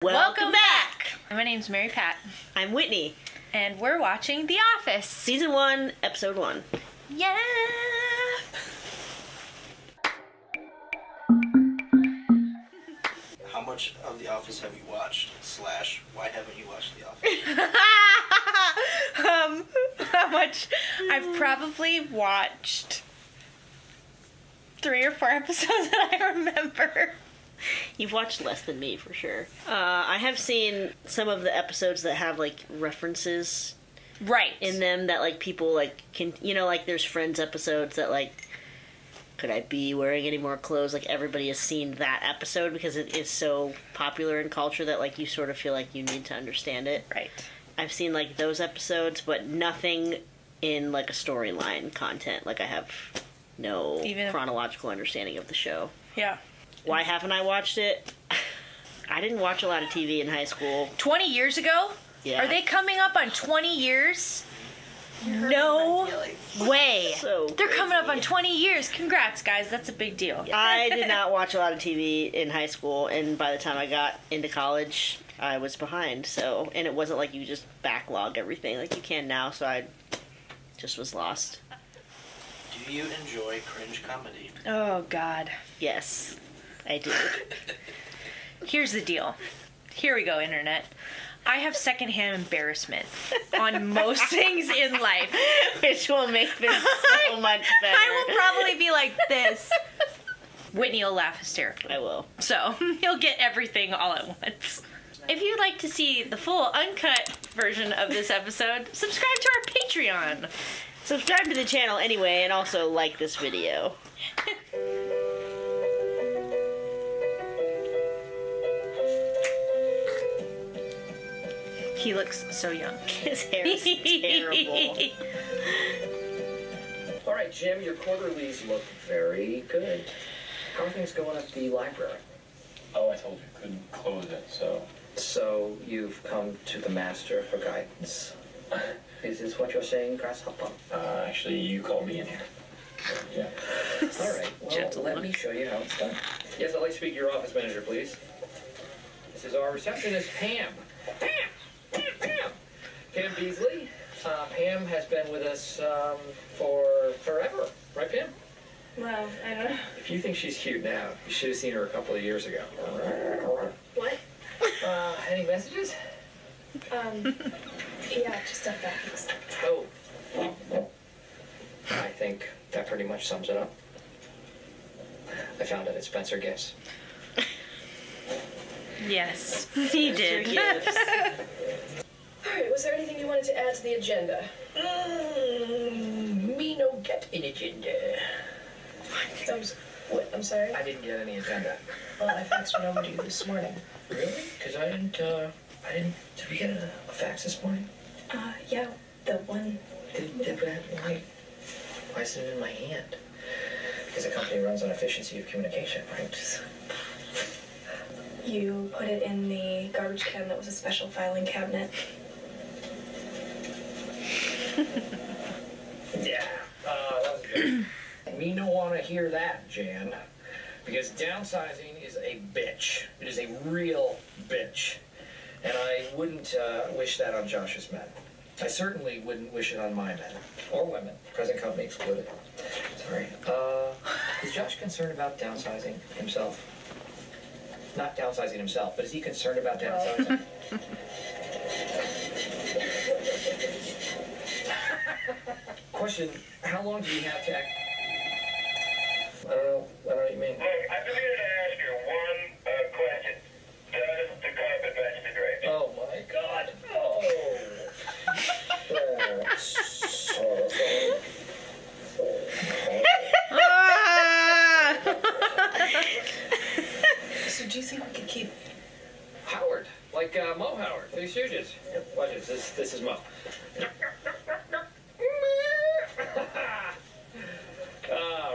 Welcome back! My name's Mary Pat. I'm Whitney. And we're watching The Office. Season 1, Episode 1. Yeah! How much of The Office have you watched? / why haven't you watched The Office? How much? I've probably watched 3 or 4 episodes that I remember. You've watched less than me, for sure. I have seen some of the episodes that have, like, references Right. in them that, like, people, like, can... You know, like, there's Friends episodes that, like... Could I be wearing any more clothes? Like, everybody has seen that episode because it is so popular in culture that, like, you sort of feel like you need to understand it. Right. I've seen, like, those episodes, but nothing in, like, a storyline content. Like, I have no chronological understanding of the show. Yeah. Why haven't I watched it? I didn't watch a lot of TV in high school. 20 years ago? Yeah. Are they coming up on 20 years? No way. So They're coming up crazy. on 20 years. Congrats, guys. That's a big deal. I did not watch a lot of TV in high school, and by the time I got into college, I was behind. So, and it wasn't like you just backlog everything like you can now, so I just was lost. Do you enjoy cringe comedy? Oh, God. Yes, I did. Here's the deal. Here we go, Internet. I have secondhand embarrassment on most things in life. Which will make this so much better. I will probably be like this. Whitney will laugh hysterically. I will. So, you'll get everything all at once. If you'd like to see the full uncut version of this episode, subscribe to our Patreon. Subscribe to the channel anyway, and also like this video. He looks so young. His hair is terrible. All right, Jim, your quarterlies look very good. How are things going at the library? Oh, I told you, couldn't close it, so... So, you've come to the master for guidance. Is this what you're saying, Grasshopper? Actually, you called me in here. Yeah. All right, well, Gentleman. let me show you how it's done. Yes, I'd like to speak to your office manager, please. This is our receptionist, Pam. Pam! Pam Beasley. Pam has been with us for forever. Right, Pam? Well, I don't know. If you think she's cute now, you should have seen her a couple of years ago. What? Any messages? Yeah, just stuff bags. Oh. I think that pretty much sums it up. I found it at Spencer Gifts. Yes, he did. Gifts. Alright, was there anything you wanted to add to the agenda? Me no get an agenda. I'm sorry? I didn't get any agenda. Well, I faxed one over to you this morning. Really? Because I didn't, did we get a fax this morning? Yeah, the one... Why is it in my hand? Because the company runs on efficiency of communication, right? You put it in the garbage can that was a special filing cabinet. Yeah, that was good. Me no want to hear that, Jan. Because downsizing is a bitch. It is a real bitch. And I wouldn't wish that on Josh's men. I certainly wouldn't wish it on my men. Or women. Present company excluded. Sorry. Is Josh concerned about downsizing himself? Not downsizing himself, but is he concerned about downsizing? Question, how long do you have to act? I don't know what you mean. Look, I'm just here to ask you one question. Does the carpet match the drapes? Oh my God. Oh. So do you think we could keep... Howard, like Mo Howard, Three Stooges. Here, watch this. This is Mo.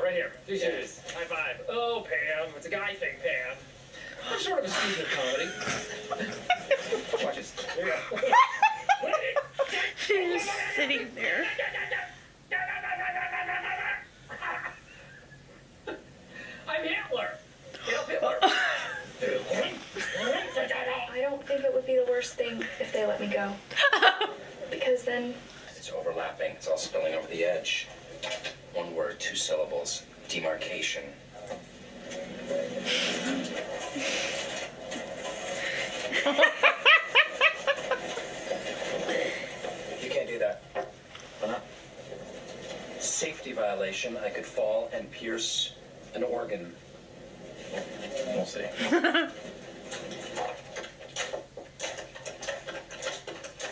Right here, Three Stooges. High five. Oh, Pam, it's a guy thing, Pam. I'm sort of a student of comedy. Watch this. Here you go. She's sitting there. I'm Hitler. Hail Hitler. I don't don't think it would be the worst thing if they let me go. Because then... It's overlapping. It's all spilling over the edge. One word, 2 syllables. Demarcation. You can't do that. Why not? Safety violation. I could fall and pierce an organ. We'll see.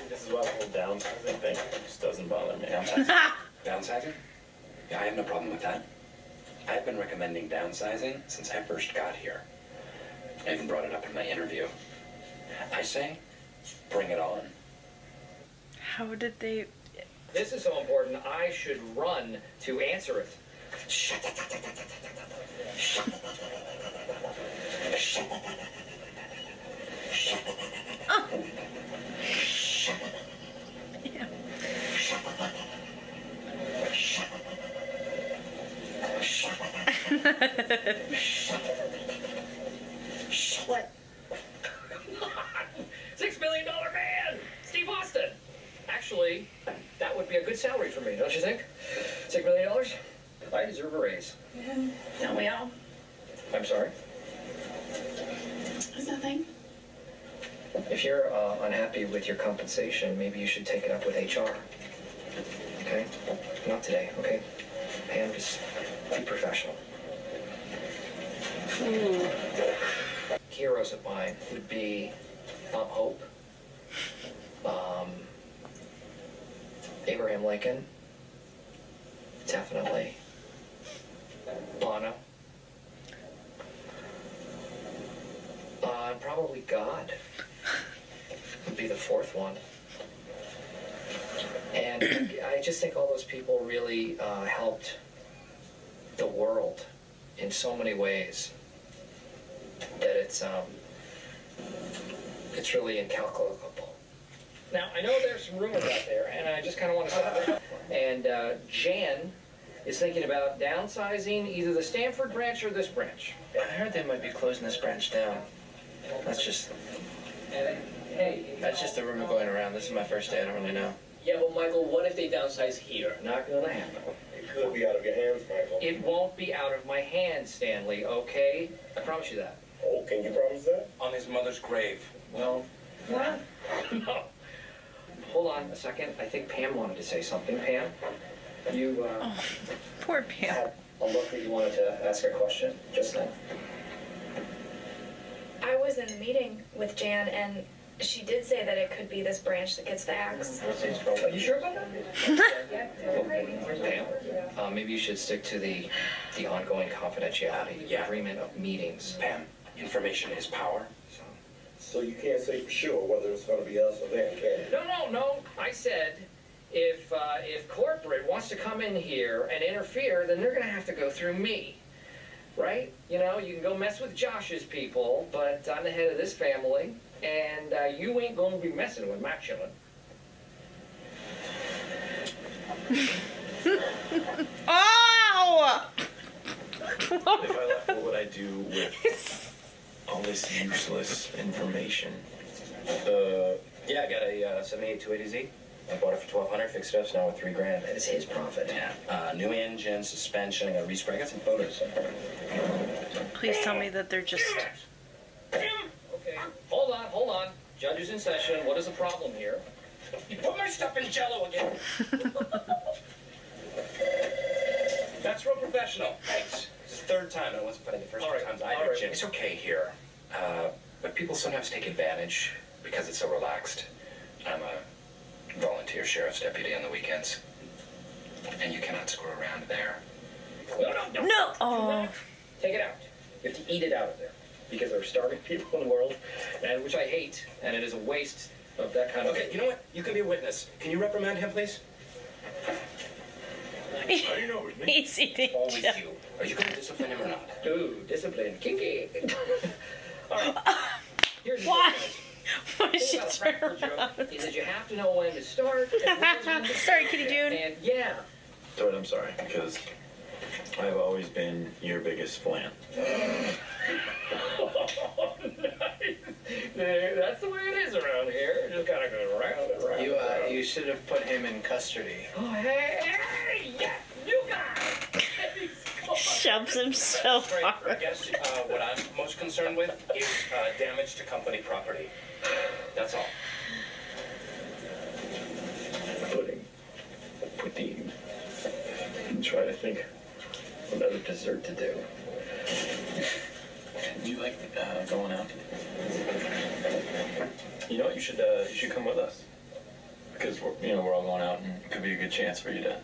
This is why the whole downsizing thing just doesn't bother me. Downsizing? Downsizing? Yeah, I have no problem with that. I've been recommending downsizing since I first got here. I even brought it up in my interview. I say, bring it on. How did they... This is so important, I should run to answer it. Yeah. What? $6 million man! Steve Austin! Actually, that would be a good salary for me, don't you think? $6 million? I deserve a raise. Don't we all? I'm sorry? It's nothing. If you're unhappy with your compensation, maybe you should take it up with HR. Okay? Not today, okay? Pam, just be professional. Ooh. Heroes of mine would be Hope, Abraham Lincoln, definitely, Bono, probably God would be the 4th one. And I just think all those people really helped the world in so many ways that it's really incalculable. Now, I know there's some rumors out there, and I just kind of want to stop it. And Jan is thinking about downsizing either the Stanford branch or this branch. I heard they might be closing this branch down. That's just a rumor going around. This is my first day. I don't really know. Yeah, but Michael, what if they downsize here? Not gonna happen. It could be out of your hands, Michael. It won't be out of my hands, Stanley, okay? I promise you that. Oh, can you promise that? On his mother's grave. Well, what? No. Hold on a second. I think Pam wanted to say something. Pam, you Poor Pam. had a look that you wanted to ask a question just then. I was in a meeting with Jan, and she did say that it could be this branch that gets the axe. Are you sure about that? Pam, maybe you should stick to the ongoing confidentiality agreement of meetings. Pam, information is power. So you can't say for sure whether it's going to be us or them, can you? No. I said if corporate wants to come in here and interfere, then they're going to have to go through me. Right? You know, you can go mess with Josh's people, but I'm the head of this family, and you ain't going to be messing with my children. Oh! If I left, what would I do with all this useless information? Yeah, I got a 78 280Z. I bought it for $1,200, fixed it up, so now with $3 grand. And it's his profit. Yeah. New engine, suspension, I got respray. I got some photos. Please tell me that they're just... Okay, hold on. Judge is in session. What is the problem here? You put my stuff in Jell-O again. That's real professional. Thanks. It's the 3rd time, and it wasn't funny the first 2 times either, Jim. It's okay here. But people sometimes take advantage because it's so relaxed. I'm a volunteer sheriff's deputy on the weekends. And you cannot screw around there. No. No! Oh. Take it out. You have to eat it out of there. Because there are starving people in the world, and which I hate, and it is a waste of that kind of... Okay, you know what? You can be a witness. Can you reprimand him, please? How do you know it was me? He's eating Always Jell-O. you. Are you going to discipline him or not? Ooh, discipline. Kinky. All right. Here's the Why? difference. Why The is she thing about a turn practical around? joke is that you have to know when to start and when to Sorry, Kitty June. And yeah. Third, I'm sorry, because I've always been your biggest fan. Nice. That's the way it is around here. It just kind of goes round and round. You should have put him in custody. Oh, hey, yeah, new guy. Shoves him so Right, I hard. guess what I'm most concerned with is damage to company property. That's all. Pudding. I'm trying to think another dessert to do. Do you like going out? You know what? You should come with us because we're all going out, and it could be a good chance for you to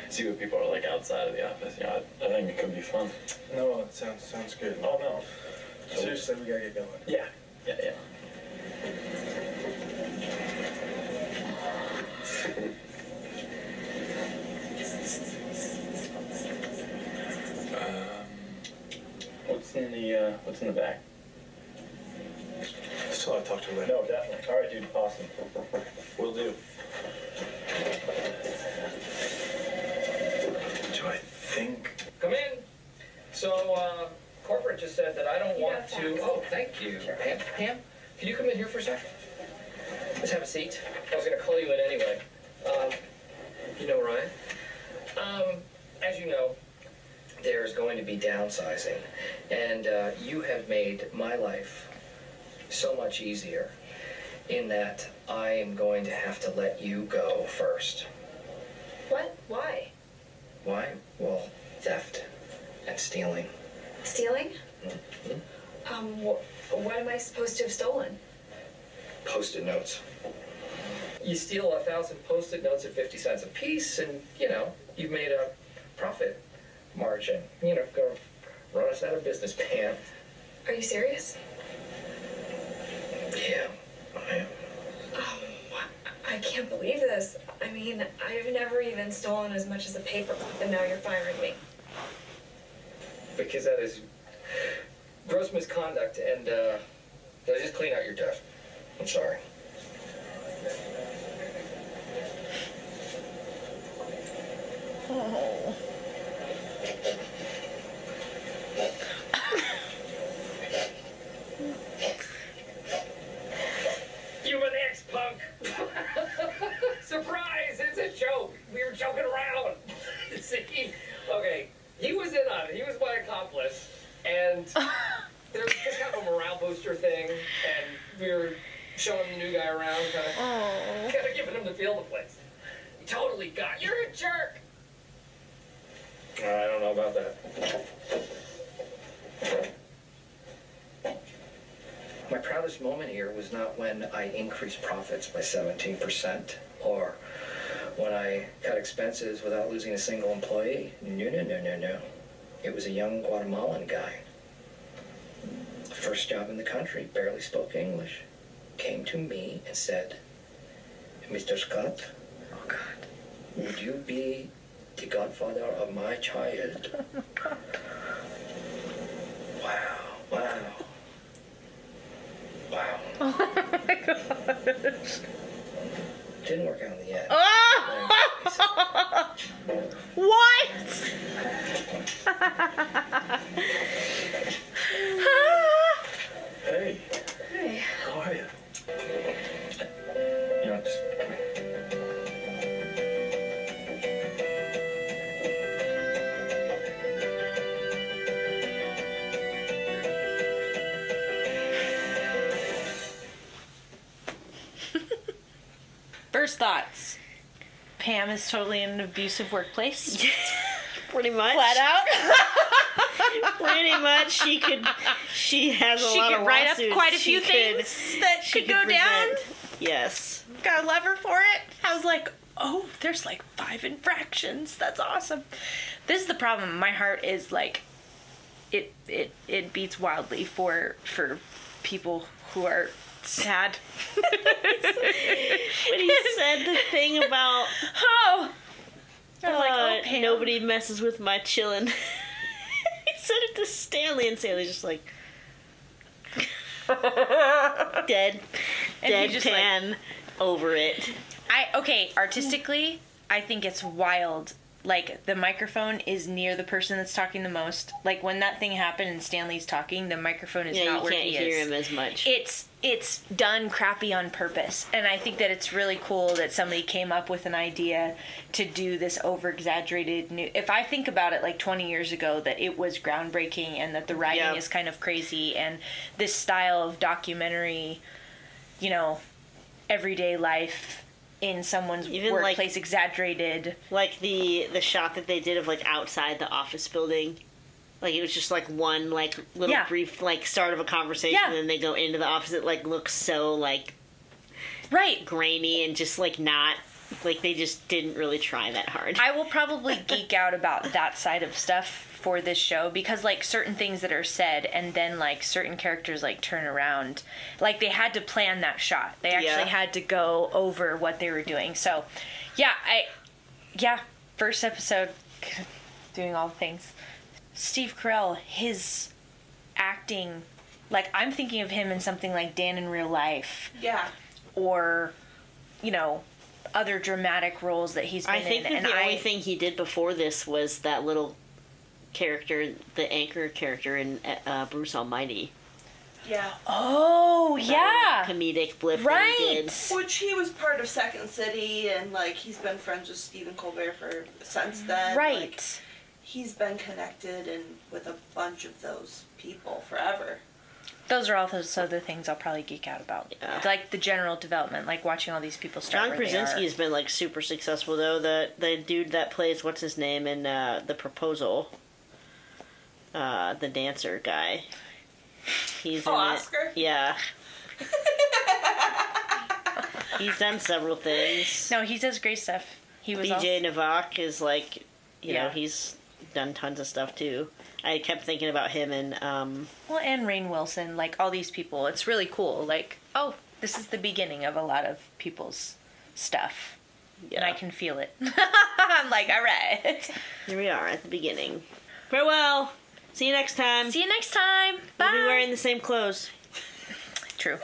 see what people are like outside of the office. You know, I think it could be fun. No, it sounds good. Oh no. Seriously, we gotta get going. Yeah. What's in the bag? Still, I'll talk to you later. No, definitely. All right, dude. Awesome. Will do. Do I think? Come in. So, corporate just said that I don't want Yeah, to. thanks. Oh, thank you. Pam, can you come in here for a sec? Let's have a seat. I was going to call you in anyway. You know Ryan? As you know, there's going to be downsizing, and you have made my life so much easier in that I am going to have to let you go first. What? Why? Why? Well, theft and stealing. Stealing? Mhm. What am I supposed to have stolen? Post-it notes. You steal 1,000 post-it notes at 50 cents a piece, and, you've made a profit margin. Gonna run us out of business, Pam. Are you serious? Yeah, I am. I can't believe this. I mean, I've never even stolen as much as a paper clip, and now you're firing me. Because that is gross misconduct, and, did I just clean out your desk? I'm sorry. Oh. You an ex-punk! Surprise! It's a joke! We were joking around! See? Okay, he was my accomplice, and there was just kind of a morale booster thing, and we were showing the new guy around, kind of giving him the feel of the place. He totally got, you're a jerk! I don't know about that. My proudest moment here was not when I increased profits by 17% or when I cut expenses without losing a single employee. No. It was a young Guatemalan guy. First job in the country, barely spoke English. Came to me and said, Mr. Scott, oh God, would you be the godfather of my child? Wow. Oh my gosh. Didn't work out in the end. Oh! What? Hey. Hey. How are you? Just. First thoughts. Pam is totally in an abusive workplace. Pretty much. Flat out. Pretty much. She has a She lot could of write up lawsuits. quite a few She things that she could go down. present. Yes. Got a lever for it. I was like, oh, there's like 5 infractions. That's awesome. This is the problem. My heart is like, it beats wildly for people who are sad. When he said the thing about I'm like, oh, Pam. nobody messes with my chillin'. He said it to Stanley, and Stanley's just like dead And he just, pan over it. Artistically, I think it's wild. Like, the microphone is near the person that's talking the most. Like, when that thing happened and Stanley's talking, the microphone is not you where can't he hear is. him as much. It's it's done crappy on purpose. And I think that it's really cool that somebody came up with an idea to do this over-exaggerated new... If I think about it, like 20 years ago, that it was groundbreaking and that the writing is kind of crazy, and this style of documentary, you know, everyday life in someone's Even workplace, exaggerated. Like the shot that they did of like outside the office building. Like, it was just, like, one, like, little brief, like, start of a conversation, and then they go into the office. It, like, looks so, like... Right. Grainy and just, like, not... Like, they just didn't really try that hard. I will probably geek out about that side of stuff for this show, because, like, certain things that are said, and then, like, certain characters, like, turn around. Like, they had to plan that shot. They actually had to go over what they were doing. So, first episode, doing all the things. Steve Carell, his acting, like, I'm thinking of him in something like Dan in Real Life. Yeah. Or, you know, other dramatic roles that he's been in. I think that the only thing he did before this was that little character, the anchor character in Bruce Almighty. Yeah. Oh, yeah. Comedic blip right. that he did. Which he was part of Second City, and, like, he's been friends with Stephen Colbert since then. Right. Like, he's been connected and with a bunch of those people forever. Those are also the things I'll probably geek out about. Yeah. Like the general development, like watching all these people start. John Krasinski's been like super successful though. The dude that plays what's his name in The Proposal, the dancer guy. He's in Oscar? it. Yeah. He's done several things. No, he does great stuff. He was BJ Novak is like, you know, he's done tons of stuff too. I kept thinking about him and well, and Rainn Wilson, like all these people. It's really cool. Like, oh, this is the beginning of a lot of people's stuff. Yeah. And I can feel it. I'm like, all right. Here we are at the beginning. Farewell. See you next time. See you next time. Bye. We'll be wearing the same clothes. True.